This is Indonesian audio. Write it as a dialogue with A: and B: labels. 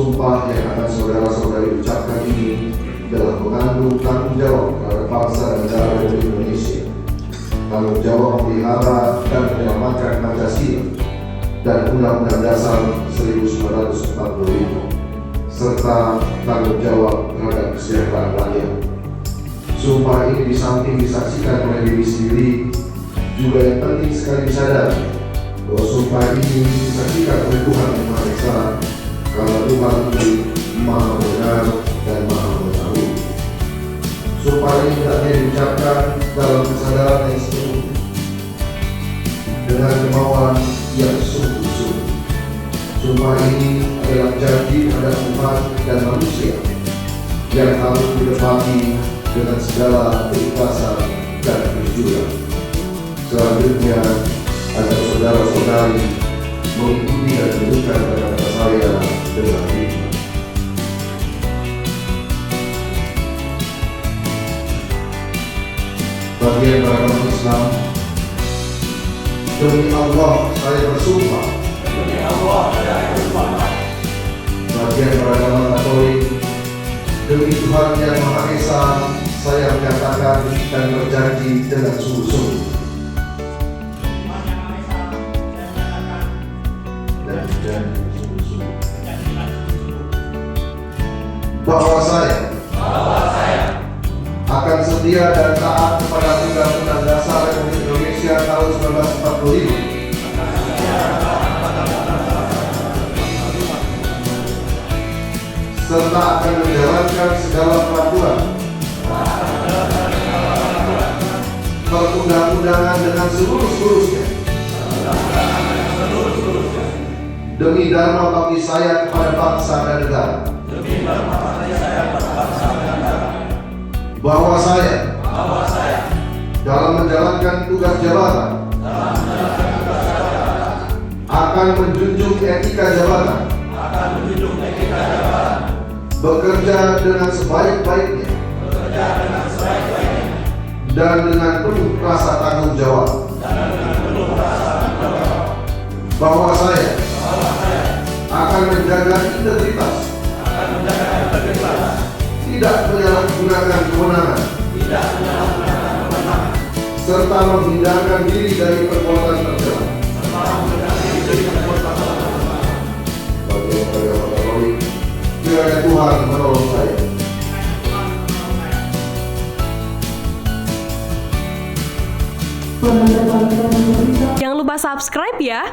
A: sumpah yang akan saudara-saudari ucapkan ini telah mengandung tanggung jawab terhadap bangsa dan negara Republik Indonesia, tanggung jawab memelihara dan menyelamatkan Pancasila dan Undang-Undang Dasar 1945, serta tanggung jawab terhadap kesejahteraan rakyat. Sumpah ini di samping disaksikan oleh diri sendiri, juga yang penting sekali disadari bahwa sumpah ini disaksikan oleh Tuhan Yang Maha Esa, karena Tuhan itu Maha Benar dan Maha Mengetahui. Sumpah ini hendaknya diucapkan dalam kesadaran yang sepenuhnya, dengan kemauan yang sungguh-sungguh. Sumpah ini adalah janji terhadap Tuhan dan manusia yang harus ditepati dengan segala keikhlasan dan kejujuran. Selanjutnya, agar saudara-saudari mengikuti dan menunjukkan kata-kata saya dengan hikmat. Bagian beragama Islam, demi Allah saya bersumpah.
B: Demi Allah saya bersumpah.
A: Bagian beragama Katolik, demi Tuhan Yang Maha Esa saya menyatakan dan berjanji dengan sungguh-sungguh. Bahwa saya akan setia dan taat kepada Undang-Undang Dasar Republik Indonesia tahun 1945, serta akan menjalankan segala peraturan perundang-undangan dengan seluruh-seluruhnya demi dharma bakti saya kepada bangsa dan negara. Bahwa saya dalam menjalankan tugas jabatan akan menjunjung etika jabatan, bekerja dengan sebaik-baiknya dan dengan penuh rasa tanggung jawab. Bahwa saya akan menjaga integritas, tidak menyalahgunakan kewenangan, serta menghindarkan diri dari perbuatan tercela. Bagian beragama Katolik, kiranya Tuhan menolong saya.
C: Jangan lupa subscribe ya.